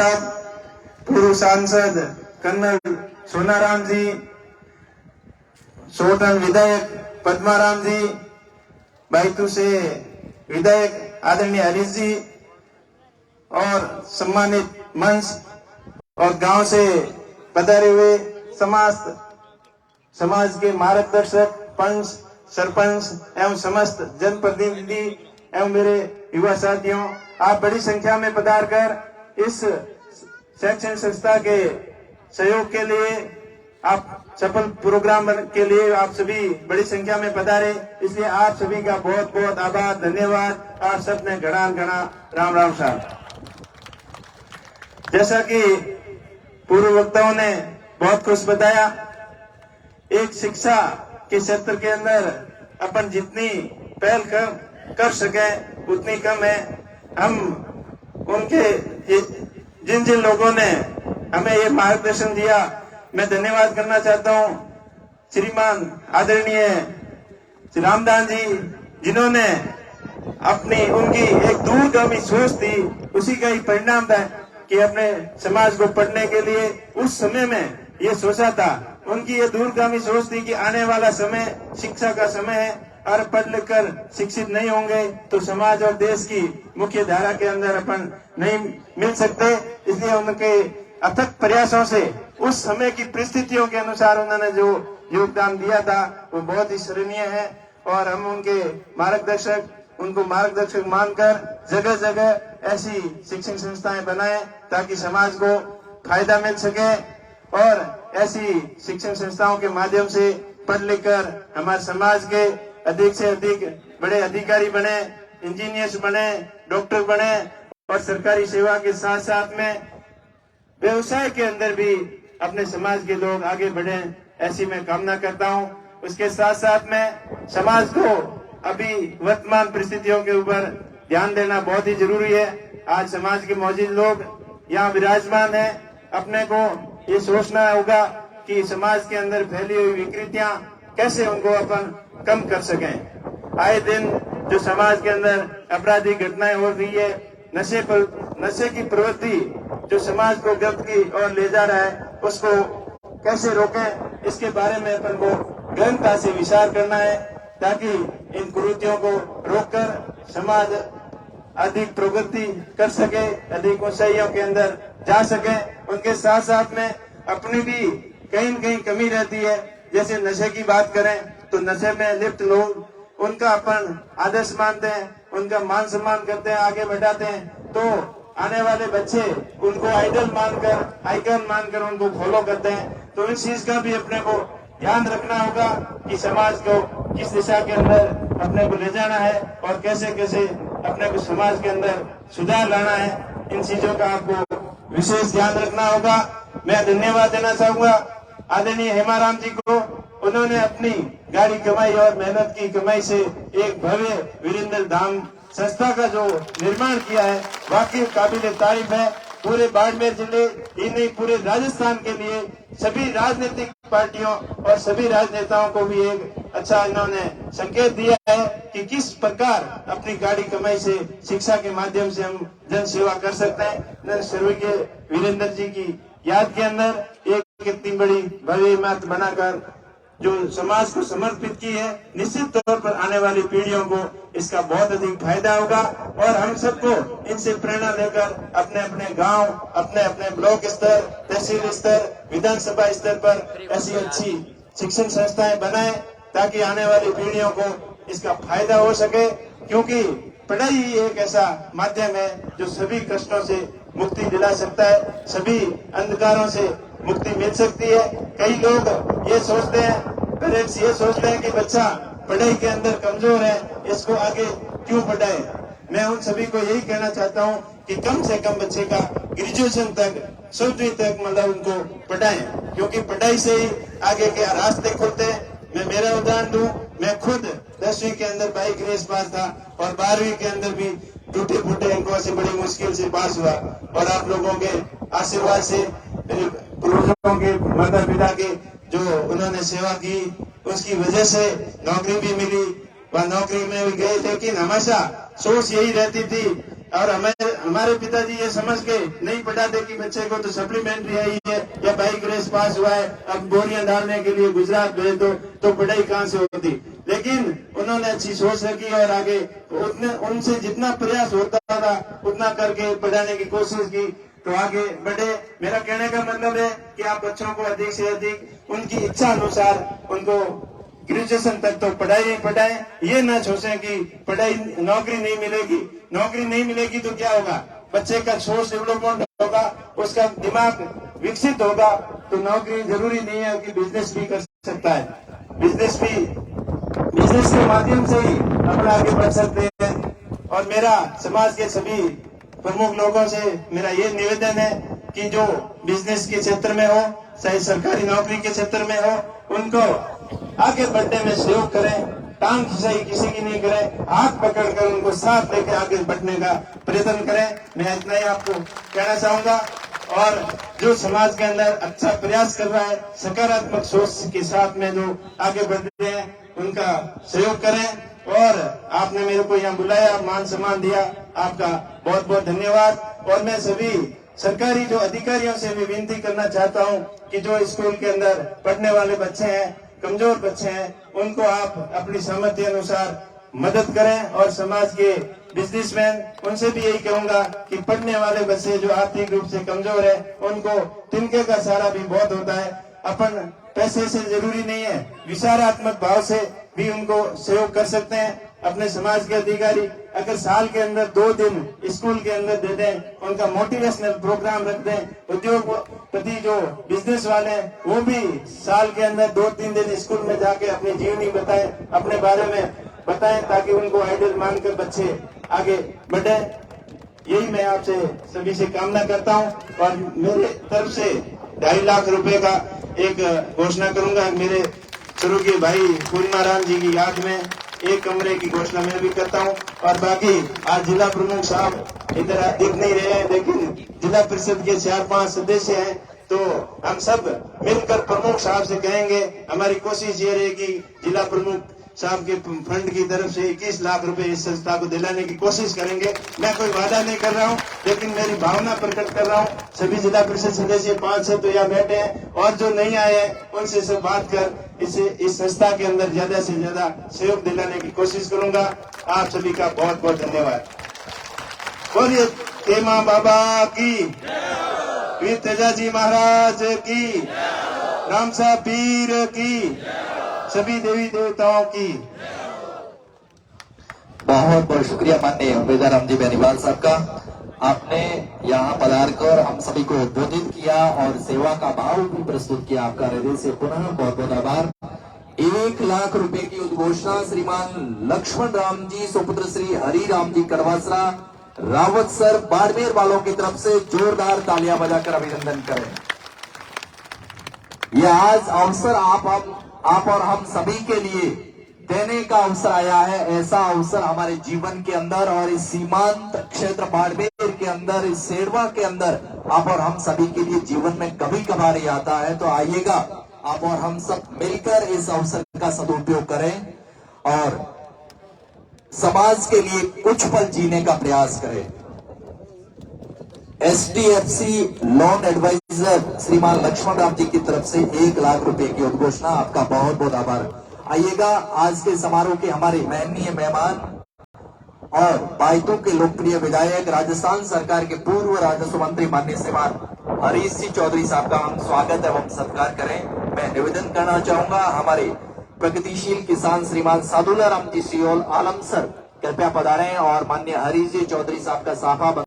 साहब, पूर्व सांसद कर्नल सोनाराम जी, सोटन विधायक पद्माराम जी, बैतूल से विधायक आदरणीय हरीश जी और सम्मानित मंच और गांव से पधारे हुए समाज के मार्गदर्शक, पंच, सरपंच एवं समस्त जनप्रतिनिधि एवं मेरे युवा साथियों, आप बड़ी संख्या में पधार कर इस शैक्षणिक संस्था के सहयोग के लिए, आप सफल प्रोग्राम के लिए आप सभी बड़ी संख्या में पधारे, इसलिए आप सभी का बहुत बहुत आभार, धन्यवाद। आप सबने घड़ा घड़ा राम राम साहब। जैसा कि पूर्व वक्ताओं ने बहुत कुछ बताया, एक शिक्षा के क्षेत्र के अंदर अपन जितनी पहल कर सके उतनी कम है। हम उनके जिन जिन लोगों ने हमें ये मार्गदर्शन दिया, मैं धन्यवाद करना चाहता हूँ श्रीमान आदरणीय रामदान जी, जिन्होंने अपनी उनकी एक दूरगामी सोच थी, उसी का ही परिणाम था कि अपने समाज को पढ़ने के लिए उस समय में ये सोचा था। उनकी ये दूरगामी सोच थी कि आने वाला समय शिक्षा का समय है और पढ़ लिख कर शिक्षित नहीं होंगे तो समाज और देश की मुख्य धारा के अंदर अपन नहीं मिल सकते। इसलिए उनके अथक प्रयासों से उस समय की परिस्थितियों के अनुसार उन्होंने जो योगदान दिया था वो बहुत ही सराहनीय है और हम उनको मार्गदर्शक मानकर जगह जगह ऐसी शिक्षण संस्थाएं बनाएं ताकि समाज को फायदा मिल सके और ऐसी शिक्षण संस्थाओं के माध्यम से पढ़ लिख कर हमारे समाज के अधिक से अधिक बड़े अधिकारी बने, इंजीनियर्स बने, डॉक्टर बने और सरकारी सेवा के साथ साथ में व्यवसाय के अंदर भी अपने समाज के लोग आगे बढ़े, ऐसी मैं कामना करता हूं। उसके साथ साथ में समाज को अभी वर्तमान परिस्थितियों के ऊपर ध्यान देना बहुत ही जरूरी है। आज समाज के मौजूद लोग यहाँ विराजमान है, अपने को ये सोचना होगा कि समाज के अंदर फैली हुई विकृतियां कैसे उनको अपन कम कर सकें। आए दिन जो समाज के अंदर आपराधिक घटनाएं हो रही है, नशे की प्रवृत्ति जो समाज को गलत की ओर ले जा रहा है, उसको कैसे रोकें, इसके बारे में अपन को गहनता से विचार करना है ताकि इन कुरीतियों को रोककर समाज अधिक प्रगति कर सके, अधिक ऊंचाइयों के अंदर जा सके। उनके साथ साथ में अपनी भी कहीं न कहीं कमी रहती है। जैसे नशे की बात करें तो नशे में लिप्त लोग, उनका अपन आदर्श मानते हैं, उनका मान सम्मान करते हैं, आगे बढ़ाते हैं, तो आने वाले बच्चे उनको आइडल मानकर, आइकन मानकर उनको फॉलो करते हैं। तो इस चीज का भी अपने को ध्यान रखना होगा कि समाज को किस दिशा के अंदर अपने को ले जाना है और कैसे कैसे अपने को समाज के अंदर सुधार लाना है। इन चीजों का आपको विशेष ध्यान रखना होगा। मैं धन्यवाद देना चाहूंगा आदरणीय हेमाराम जी को। उन्होंने अपनी गाड़ी कमाई और मेहनत की कमाई से एक भव्य वीरेंद्र धाम संस्था का जो निर्माण किया है, वाकई काबिल तारीफ है। पूरे बाड़मेर जिले ही नहीं, पूरे राजस्थान के लिए सभी राजनीतिक पार्टियों और सभी राजनेताओं को भी एक अच्छा इन्होंने संकेत दिया है कि किस प्रकार अपनी गाड़ी कमाई से, शिक्षा के माध्यम से हम जन सेवा कर सकते हैं। स्वर्गीय वीरेंद्र जी की याद के अंदर एक इतनी बड़ी भव्य इमारत बनाकर जो समाज को समर्पित की है, निश्चित तौर पर आने वाली पीढ़ियों को इसका बहुत अधिक फायदा होगा और हम सबको इनसे प्रेरणा लेकर अपने अपने गांव, अपने अपने ब्लॉक स्तर, तहसील स्तर, विधानसभा स्तर पर ऐसी अच्छी शिक्षण संस्थाएं बनाएं ताकि आने वाली पीढ़ियों को इसका फायदा हो सके। क्योंकि पढ़ाई ही एक ऐसा माध्यम है जो सभी कष्टों से मुक्ति दिला सकता है, सभी अंधकारों से मुक्ति मिल सकती है। कई लोग ये सोचते हैं, पेरेंट्स ये सोचते हैं कि बच्चा पढ़ाई के अंदर कमजोर है, इसको आगे क्यों पढ़ाए। मैं उन सभी को यही कहना चाहता हूँ कि कम से कम बच्चे का ग्रेजुएशन तक, 7वीं तक मतलब उनको पढ़ाएं, क्योंकि पढ़ाई से ही आगे के रास्ते खुलते हैं। मैं मेरा उदाहरण दूं, मैं खुद 10वीं के अंदर बाइक रेस पास था और 12वीं के अंदर भी टूटे फूटे अंकों से बड़ी मुश्किल से पास हुआ और आप लोगों के आशीर्वाद से, मेरे पूर्वजों के, माता पिता के जो उन्होंने सेवा की, उसकी वजह से नौकरी भी मिली। वह नौकरी में भी गए, लेकिन हमेशा सोच यही रहती थी और हमारे पिताजी ये समझ के नहीं पढ़ाते कि बच्चे को तो सप्लीमेंट्री आई है या बाइक रेस पास हुआ है, अब बोरियां डालने के लिए गुजरात भेज दो, तो पढ़ाई कहाँ से होती। लेकिन उन्होंने अच्छी सोच रखी और आगे उनसे जितना प्रयास होता था उतना करके पढ़ाने की कोशिश की, तो आगे बढ़े। मेरा कहने का मतलब है कि आप बच्चों को अधिक से अधिक उनकी इच्छा अनुसार उनको ग्रेजुएशन तक तो पढ़ाएं। ये ना सोचें कि पढ़ाई नौकरी नहीं मिलेगी तो क्या होगा, बच्चे का सोच डेवलपमेंट होगा, उसका दिमाग विकसित होगा, तो नौकरी जरूरी नहीं है कि बिजनेस भी कर सकता है, बिजनेस के माध्यम से ही अपना आगे बढ़ सकते हैं। और मेरा समाज के सभी प्रमुख लोगों से मेरा ये निवेदन है कि जो बिजनेस के क्षेत्र में हो, चाहे सरकारी नौकरी के क्षेत्र में हो, उनको आगे बढ़ने में सहयोग करें, टांग खिंचाई किसी की नहीं करें, हाथ पकड़कर उनको साथ लेकर आगे बढ़ने का प्रयत्न करें। मैं इतना ही आपको कहना चाहूंगा। और जो समाज के अंदर अच्छा प्रयास कर रहा है, सकारात्मक सोच के साथ में जो आगे बढ़ रहे हैं, उनका सहयोग करें। और आपने मेरे को यहाँ बुलाया, मान सम्मान दिया, आपका बहुत बहुत धन्यवाद। और मैं सभी सरकारी जो अधिकारियों से भी विनती करना चाहता हूँ कि जो स्कूल के अंदर पढ़ने वाले बच्चे हैं, कमजोर बच्चे हैं, उनको आप अपनी सामर्थ्य अनुसार मदद करें। और समाज के बिजनेसमैन, उनसे भी यही कहूंगा कि पढ़ने वाले बच्चे जो आर्थिक रूप से कमजोर है, उनको तिनके का सहारा भी बहुत होता है। अपन पैसे से जरूरी नहीं है, विचारात्मक भाव से भी उनको सहयोग कर सकते हैं। अपने समाज के अधिकारी अगर साल के अंदर 2 दिन स्कूल के अंदर दे दें, उनका मोटिवेशनल प्रोग्राम रख दें, उद्योगपति जो बिजनेस वाले हैं वो भी साल के अंदर 2-3 दिन स्कूल में जाके अपनी जीवनी बताएं, अपने बारे में बताएं, ताकि उनको आइडियल मानकर बच्चे आगे बढ़े। यही मैं आपसे सभी से कामना करता हूं। और मेरे तरफ से 2.5 लाख रुपए का एक घोषणा करूंगा। मेरे स्वर्गीय भाई पूर्णिमा राम जी की याद में एक कमरे की घोषणा मैं भी करता हूं। और बाकी आज जिला प्रमुख साहब इधर दिख नहीं रहे हैं, लेकिन जिला परिषद के 4-5 सदस्य हैं, तो हम सब मिलकर प्रमुख साहब से कहेंगे, हमारी कोशिश ये रहेगी जिला प्रमुख साहब के फंड की तरफ से 21 लाख रुपए इस संस्था को दिलाने की कोशिश करेंगे। मैं कोई वादा नहीं कर रहा हूं, लेकिन मेरी भावना प्रकट कर रहा हूं। सभी जिला परिषद सदस्य 5 तो यहाँ बैठे हैं, और जो नहीं आए हैं उनसे सब बात कर इस संस्था के अंदर ज्यादा से ज्यादा सहयोग दिलाने की कोशिश करूंगा। आप सभी का बहुत बहुत धन्यवाद। बोलिए खेमा बाबा की, वीर तेजाजी महाराज की, रामसा पीर की, सभी देवी देवताओं की। बहुत बहुत शुक्रिया माननीय बेदाराम जी बेनीवाल साहब का। आपने यहाँ पधार कर हम सभी को उद्बोधित किया और सेवा का भाव भी प्रस्तुत किया। आपका हृदय से पुनः बहुत बहुत आभार। 1 लाख रुपए की उद्घोषणा श्रीमान लक्ष्मण राम जी सुपुत्र श्री हरि राम जी करवासरा रावत सर बाड़मेर वालों की तरफ से जोरदार तालियां बजाकर अभिनंदन करें। यह आज अवसर आप और हम सभी के लिए देने का अवसर आया है। ऐसा अवसर हमारे जीवन के अंदर और इस सीमांत क्षेत्र बाड़मेर के अंदर, इस सेड़वा के अंदर आप और हम सभी के लिए जीवन में कभी कभार ही आता है। तो आइएगा, आप और हम सब मिलकर इस अवसर का सदुपयोग करें और समाज के लिए कुछ पल जीने का प्रयास करें। SDFC लोन एडवाइजर श्रीमान लक्ष्मण राम जी की तरफ से 1 लाख रुपए की उद्घोषणा। आपका बहुत बहुत आभार। आइएगा, आज के समारोह के हमारे माननीय मेहमान और बायतू के लोकप्रिय विधायक, राजस्थान सरकार के पूर्व राजस्व मंत्री माननीय श्रीमान हरीश जी चौधरी साहब का हम स्वागत एवं सत्कार करें। मैं निवेदन करना चाहूंगा, हमारे प्रगतिशील किसान श्रीमान साधुला राम जी सियोल आलम सर कृपया पधारें और माननीय हरीश जी चौधरी साहब का साफा